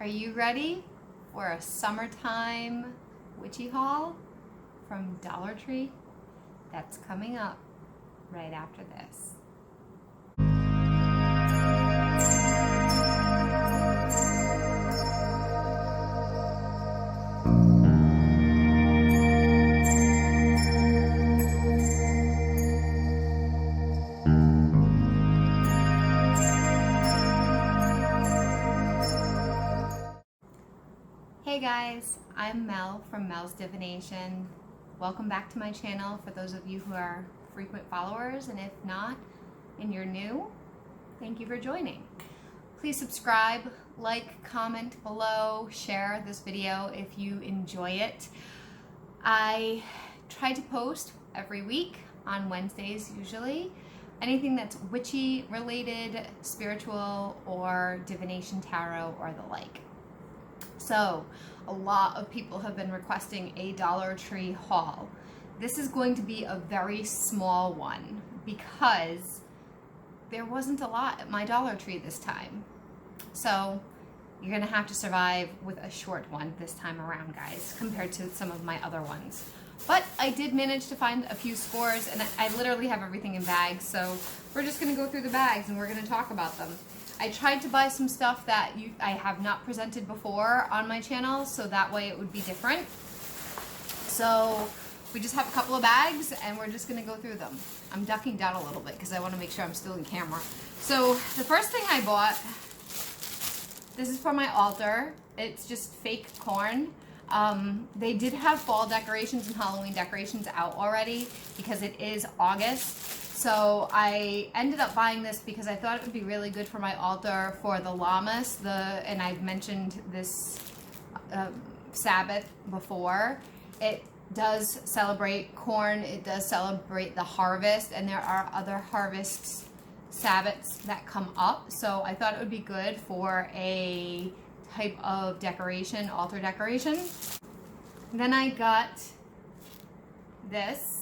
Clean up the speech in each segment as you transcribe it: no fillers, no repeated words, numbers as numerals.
Are you ready for a summertime witchy haul from Dollar Tree? That's coming up right after this. Hey guys, I'm Mel from Mel's Divination. Welcome back to my channel for those of you who are frequent followers, and if not, and you're new, thank you for joining. Please subscribe, like, comment below, share this video if you enjoy it. I try to post every week on Wednesdays usually. Anything that's witchy related, spiritual, or divination tarot or the like. So a lot of people have been requesting a Dollar Tree haul. This is going to be a very small one because there wasn't a lot at my Dollar Tree this time. So you're gonna have to survive with a short one this time around, guys, compared to some of my other ones. But I did manage to find a few scores, and I literally have everything in bags, so we're just gonna go through the bags and we're gonna talk about them. I tried to buy some stuff that I have not presented before on my channel, so that way it would be different. So we just have a couple of bags and we're just gonna go through them. I'm ducking down a little bit because I wanna make sure I'm still in camera. So the first thing I bought, this is for my altar. It's just fake corn. They did have fall decorations and Halloween decorations out already because it is August. So I ended up buying this because I thought it would be really good for my altar for the Lammas. And I've mentioned this Sabbath before. It does celebrate corn. It does celebrate the harvest, and there are other harvest Sabbaths that come up. So I thought it would be good for a type of decoration, altar decoration. Then I got this.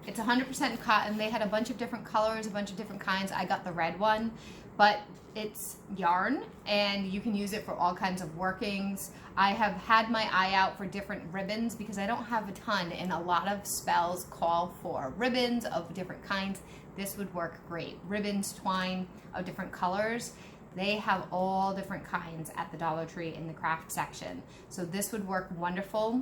It's 100% cotton. They had a bunch of different colors, a bunch of different kinds. I got the red one, but it's yarn and you can use it for all kinds of workings. I have had my eye out for different ribbons because I don't have a ton, and a lot of spells call for ribbons of different kinds. This would work great. Ribbons, twine of different colors. They have all different kinds at the Dollar Tree in the craft section. So this would work wonderful.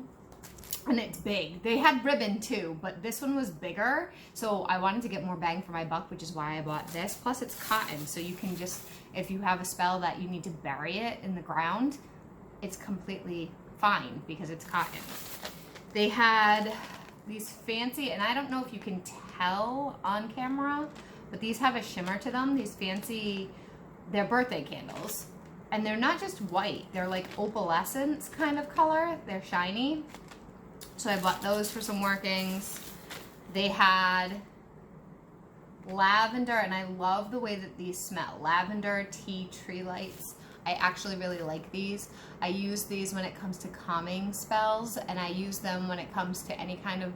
And it's big. They had ribbon too, but this one was bigger. So I wanted to get more bang for my buck, which is why I bought this. Plus it's cotton, so you can just, if you have a spell that you need to bury it in the ground, it's completely fine because it's cotton. They had these fancy, and I don't know if you can tell on camera, but these have a shimmer to them. These fancy, they're birthday candles. And they're not just white, they're like opalescence kind of color. They're shiny. So I bought those for some workings. They had lavender, and I love the way that these smell. Lavender tea tree lights. I actually really like these. I use these when it comes to calming spells, and I use them when it comes to any kind of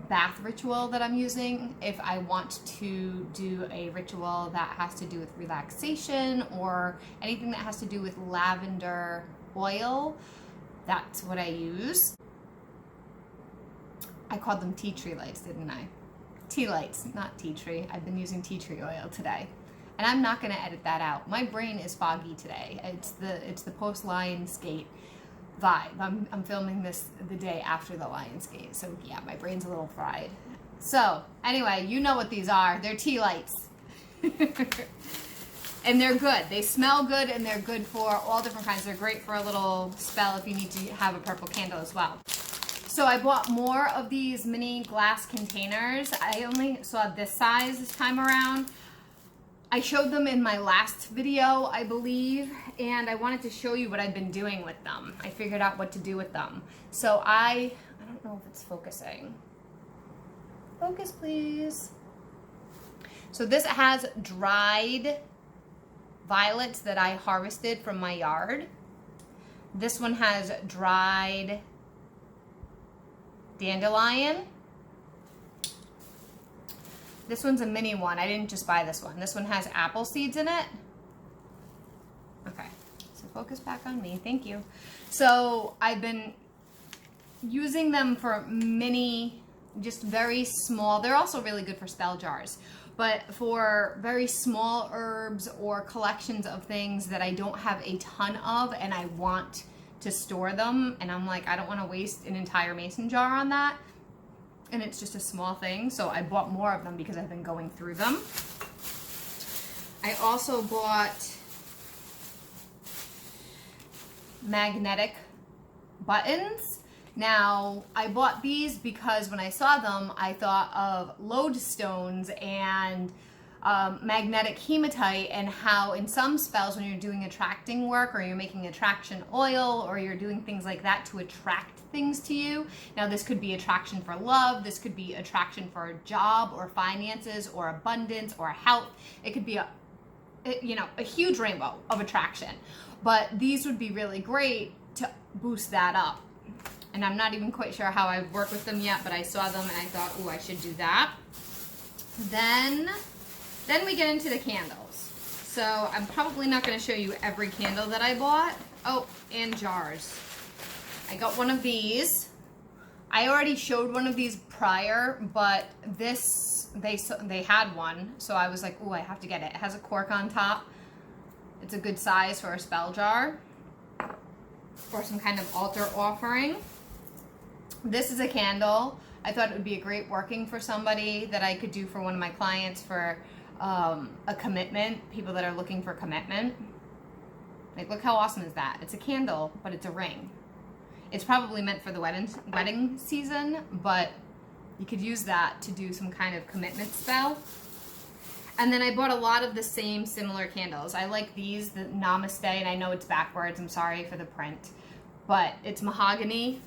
bath ritual that I'm using. If I want to do a ritual that has to do with relaxation or anything that has to do with lavender oil, that's what I use. I called them tea tree lights, didn't I? Tea lights, not tea tree. I've been using tea tree oil today. And I'm not gonna edit that out. My brain is foggy today. It's the post Lionsgate vibe. I'm filming this the day after the Lionsgate. So yeah, my brain's a little fried. So anyway, you know what these are. They're tea lights. And they're good. They smell good, and they're good for all different kinds. They're great for a little spell if you need to have a purple candle as well. So I bought more of these mini glass containers. I only saw this size this time around. I showed them in my last video, I believe, and I wanted to show you what I've been doing with them. I figured out what to do with them. So I don't know if it's focusing. Focus, please. So this has dried violets that I harvested from my yard. This one has dried dandelion. This one's a mini one. I didn't just buy this one. This one has apple seeds in it. Okay, so focus back on me. Thank you. So I've been using them for mini, just very small. They're also really good for spell jars, but for very small herbs or collections of things that I don't have a ton of and I want to store them, and I'm like, I don't want to waste an entire mason jar on that, and it's just a small thing, so I bought more of them because I've been going through them. I also bought magnetic buttons. Now, I bought these because when I saw them, I thought of lodestones and magnetic hematite, and how in some spells when you're doing attracting work or you're making attraction oil or you're doing things like that to attract things to you. Now, this could be attraction for love, this could be attraction for a job or finances or abundance or health. It could be a huge rainbow of attraction. But these would be really great to boost that up. And I'm not even quite sure how I've worked with them yet, but I saw them and I thought, oh, I should do that. Then we get into the candles. So I'm probably not going to show you every candle that I bought. Oh, and jars. I got one of these. I already showed one of these prior, but this, they had one. So I was like, oh, I have to get it. It has a cork on top. It's a good size for a spell jar or some kind of altar offering. This is a candle. I thought it would be a great working for somebody that I could do for one of my clients for a commitment, people that are looking for commitment. Like, look how awesome is that? It's a candle, but it's a ring. It's probably meant for the wedding season, but you could use that to do some kind of commitment spell. And then I bought a lot of the same similar candles. I like these, the Namaste, and I know it's backwards. I'm sorry for the print, but it's mahogany.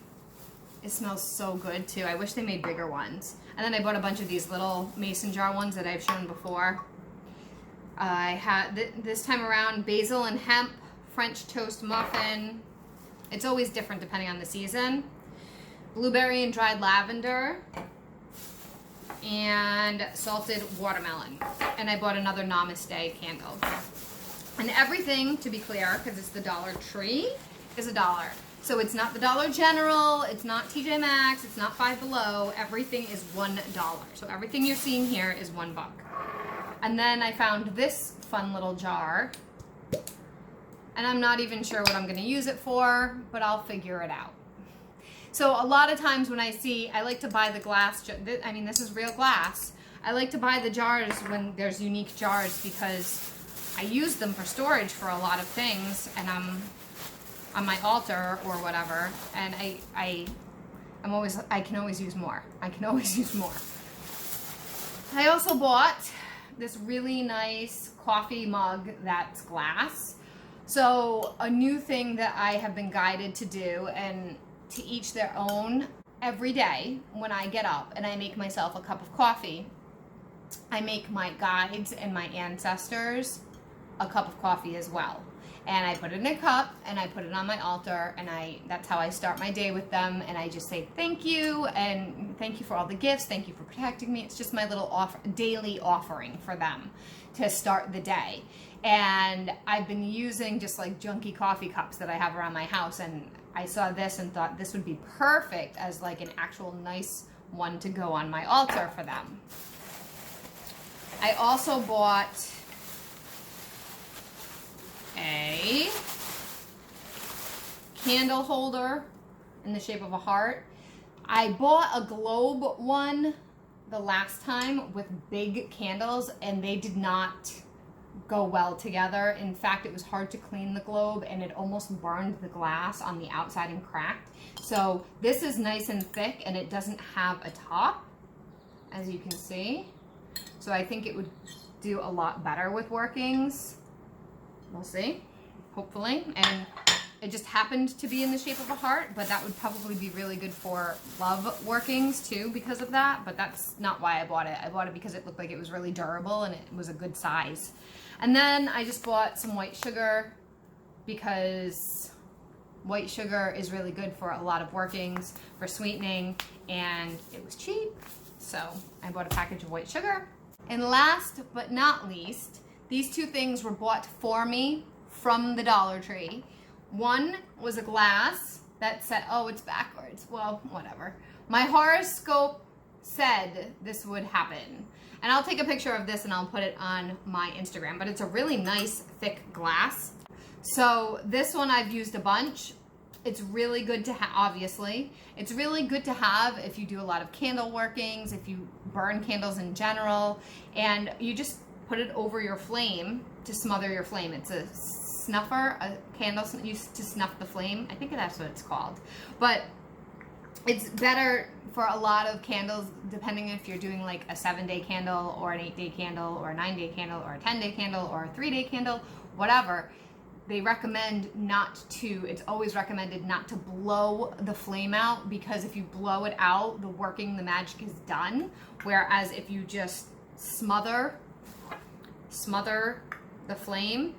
It smells so good too. I wish they made bigger ones. And then I bought a bunch of these little mason jar ones that I've shown before. I had this time around Basil and Hemp, French toast muffin. It's always different depending on the season. Blueberry and dried lavender. And salted watermelon. And I bought another Namaste candle. And everything, to be clear, because it's the Dollar Tree, is $1. So it's not the Dollar General, it's not TJ Maxx, it's not Five Below. Everything is $1. So everything you're seeing here is $1. And then I found this fun little jar. And I'm not even sure what I'm going to use it for, but I'll figure it out. So a lot of times when I like to buy the glass, I mean, this is real glass. I like to buy the jars when there's unique jars because I use them for storage for a lot of things, and I'm on my altar or whatever, and I can always use more. I can always use more. I also bought this really nice coffee mug that's glass. So a new thing that I have been guided to do, and to each their own, every day when I get up and I make myself a cup of coffee, I make my guides and my ancestors a cup of coffee as well. And I put it in a cup and I put it on my altar, and that's how I start my day with them, and I just say thank you, and thank you for all the gifts, thank you for protecting me. It's just my little daily offering for them to start the day. And I've been using just like junky coffee cups that I have around my house, and I saw this and thought this would be perfect as like an actual nice one to go on my altar for them. I also bought a candle holder in the shape of a heart. I bought a globe one the last time with big candles, and they did not go well together. In fact, it was hard to clean the globe, and it almost burned the glass on the outside and cracked. So this is nice and thick, and it doesn't have a top, as you can see. So I think it would do a lot better with workings. We'll see, hopefully. And it just happened to be in the shape of a heart, but that would probably be really good for love workings too because of that, but that's not why I bought it. I bought it because it looked like it was really durable and it was a good size. And then I just bought some white sugar because white sugar is really good for a lot of workings, for sweetening, and it was cheap. So I bought a package of white sugar. And last but not least, these two things were bought for me from the Dollar Tree. One was a glass that said, oh, it's backwards. Well, whatever. My horoscope said this would happen. And I'll take a picture of this and I'll put it on my Instagram. But it's a really nice, thick glass. So this one I've used a bunch. It's really good to have, obviously. It's really good to have if you do a lot of candle workings, if you burn candles in general. And you just put it over your flame to smother your flame. It's a snuffer, a candle used to snuff the flame. I think that's what it's called. But it's better for a lot of candles, depending if you're doing like a 7-day candle or an 8-day candle or a 9-day candle or a 10-day candle or a 3-day candle, whatever. They recommend not to, it's always recommended not to blow the flame out, because if you blow it out, the magic is done. Whereas if you just smother the flame,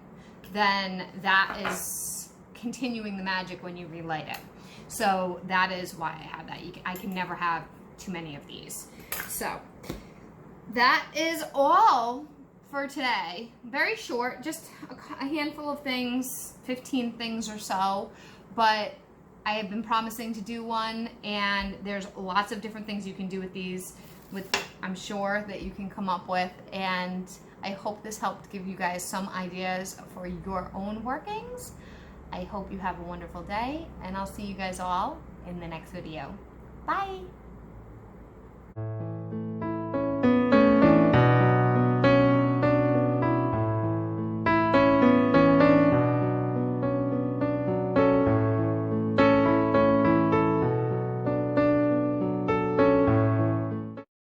then that is continuing the magic when you relight it. So that is why I have that. I can never have too many of these. So that is all for today. Very short, just a handful of things, 15 things or so, but I have been promising to do one, and there's lots of different things you can do with these, I'm sure that you can come up with, and I hope this helped give you guys some ideas for your own workings. I hope you have a wonderful day, and I'll see you guys all in the next video. Bye!